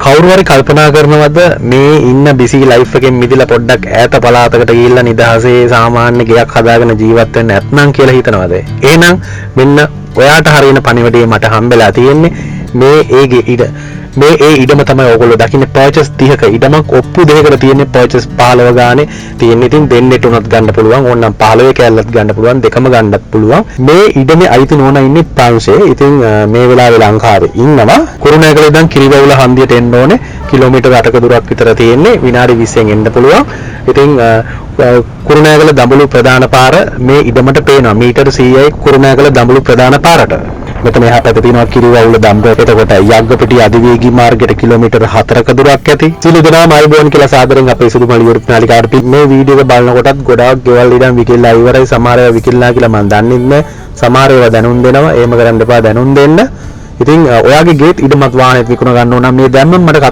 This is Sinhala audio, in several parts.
කවුරු හරි කල්පනා කරනවද මේ ඉන්න බිසි ලයිෆ් එකෙන් මිදලා පොඩ්ඩක් ඈත පළාතකට ගිහිල්ලා නිදහසේ සාමාන්‍ය ගෙයක් හදාගෙන ජීවත් වෙන්න නැත්නම් කියලා හිතනවද? එහෙනම් මෙන්න ඔයාට හරියන පණිවිඩය මට හම්බෙලා තියෙන්නේ මේ ඉඩම තමයි ඔයගොල්ලෝ දකින්නේ පර්චේස් 30ක ඉඩමක් ඔප්පු දෙකකට තියෙන්නේ පර්චේස් 15 ගානේ තියෙන්නේ. ඉතින් දෙන්නෙට උනත් ගන්න පුළුවන්. ඕනනම් 15 කැල්ලත් ගන්න පුළුවන්. දෙකම ගන්නත් පුළුවන්. මේ ඉඩමේ අයිති නෝනා ඉන්නේ ප්‍රංශේ. ඉතින් මේ වෙලාවේ ලංකාවේ ඉන්නවා. කුරුණෑගල ඉඳන් කිරිබවුල හන්දියට එන්න ඕනේ. කිලෝමීටර් 8ක දුරක් විතර තියෙන්නේ. විනාඩි 20න් එන්න පුළුවන්. ඉතින් කුරුණෑගල දඹුලු ප්‍රධාන පාර මේ ඉඩමට පේනවා. මීටර් 100යි කුරුණෑගල දඹුලු ප්‍රධාන පාරට. මෙතන එහා පැත්තේ තියෙනවා කිරිවැවුල දඹුල්ල. එතකොට යග්ගපිටිය අධිවේගී මාර්ගයට කිලෝමීටර් 4ක දුරක් ඇති. සිළු දෙනාම අයිබෝන් කියලා සාදරයෙන් අපේ සුදුමලි YouTube නාලිකාවට මේ වීඩියෝ එක බලනකොටත් ගොඩාක් ගෙවල් ඉඳන් විකිල්ලා ඉවරයි. සමහර ඒවා විකිල්ලා කියලා මම දන්නේ නැහැ. සමහර ඒවා දැනුම් දෙනවා. එහෙම කරන්න එපා දැනුම් දෙන්න. ඉතින් ඔයාගේ ගේට් ඉඩමත් වාහනේත් විකුණ ගන්න ඕන නම් මේ දැම්මම මට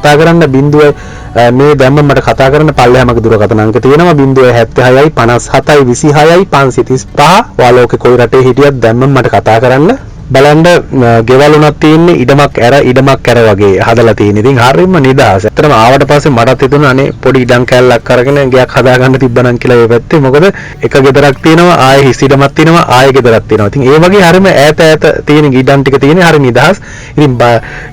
කතා කරන්න පල්ලෙහාමක දුරකථන අංක තියෙනවා 076යි 57යි 26යි 535. ඔයාලෝකේ කොයි රටේ හිටියත් දැම්මම මට කතා කරන්න. බලන්න ගෙවල් උනක් තියෙන්නේ ඉඩමක් ඇර වගේ හදලා තියෙන. ඉතින් හරියම නිදහස. ඇත්තටම ආවට පස්සේ මටත් හිතුණා අනේ පොඩි ඉඩම් කැලලක් අරගෙන ගයක් හදාගන්න තිබ්බනම් කියලා ඒ පැත්තේ. මොකද එක ගෙදරක් තියෙනවා, ආයේ හිස් ඉඩමක් තියෙනවා, ආයේ ගෙදරක් තියෙනවා. ඉතින් ඒ වගේ හරියම ඈත තියෙන ඉඩම් ටික තියෙන්නේ හරිය නිදහස්.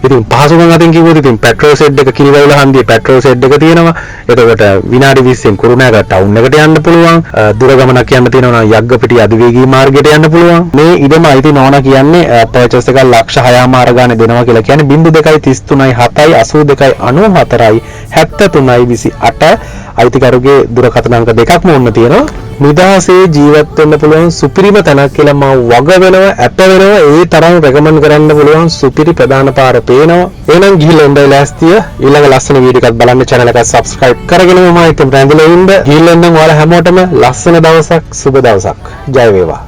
ඉතින් පහසුකම් අතින් කිව්වොත් ඉතින් පෙට්‍රල් සෙඩ් එක කිරිවැවුල හන්දියේ පෙට්‍රල් සෙඩ් එක තියෙනවා. එතකොට විනාඩි 20න් කුරුණෑගල ටවුන් එකට යන්න පුළුවන්. දුර ගමනක් යන්න තියෙනවා නම් යග්ගපිටිය අධිවේගී මාර්ගයට යන්න පුළුවන්. මේ ඉඩම අයිති නෝනා කියන්නේ පර්චේස් එක ලක්ෂ 6මාර ගානේ දෙනවා කියලා කියන්නේ 0233යි 7යි 82යි 94යි 73යි 28 අයිතිකරුගේ දුරකථන අංක දෙකක්ම ඕන්න තියෙනවා. නිදහසේ ජීවත් වෙන්න පුළුවන් සුපිරිම තැනක් කියලා මම වග වෙනවා අප වෙනවා. ඒ තරම් රෙකමන්ඩ් කරන්න පුළුවන් සුපිරි ප්‍රධාන පාර පේනවා. එහෙනම් ගිහිල්ලා එන්න ලෑස්තිය. ඊළඟ ලස්සන වීඩියෝ එකක් බලන්න channel එක subscribe කරගෙන මම හිතමු රැඳිලා ඉන්න. ගිහිල්ලා එන්න ඔයාලා හැමෝටම ලස්සන දවසක් සුබ දවසක්. ජය වේවා.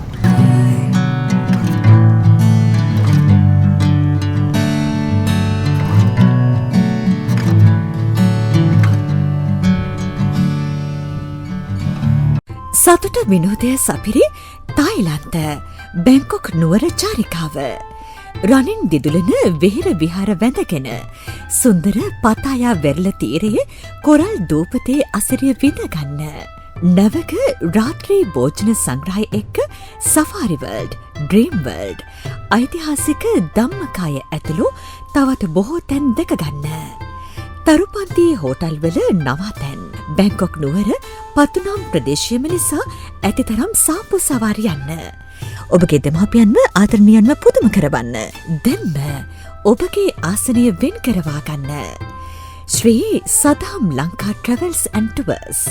සතුට විනෝදය සපිරි තායිලන්ත බැංකොක් නුවර චාරිකාව රනින් දිදුලන වෙහෙර විහාර වැඳගෙන සුන්දර පතායා වෙරළ තීරයේ කොරල් දූපතේ අසිරිය විඳගන්න නවක රාත්‍රී භෝජන සංග්‍රහය එක්ක සෆාරි වර්ල්ඩ් ඩ්‍රීම් වර්ල්ඩ් ඓතිහාසික ධම්මකාය ඇතුළු තවත් බොහෝ තැන් දැකගන්න තරුපන්ති හෝටල්වල නවාතැන් බැංකොක් නුවර පතුනම් ප්‍රදේශයම නිසා ඇතිතරම් සාප්පු සවාරි යන්න. ඔබගේ දෙමාපියන්ව ආදරණීයන්ව පුදුම කරවන්න. දැන්ම ඔබගේ ආසනය වෙන් කරවා ගන්න. ශ්‍රී සදාම් ලංකා ට්‍රැවල්ස් ඇන්ඩ් ටුවර්ස්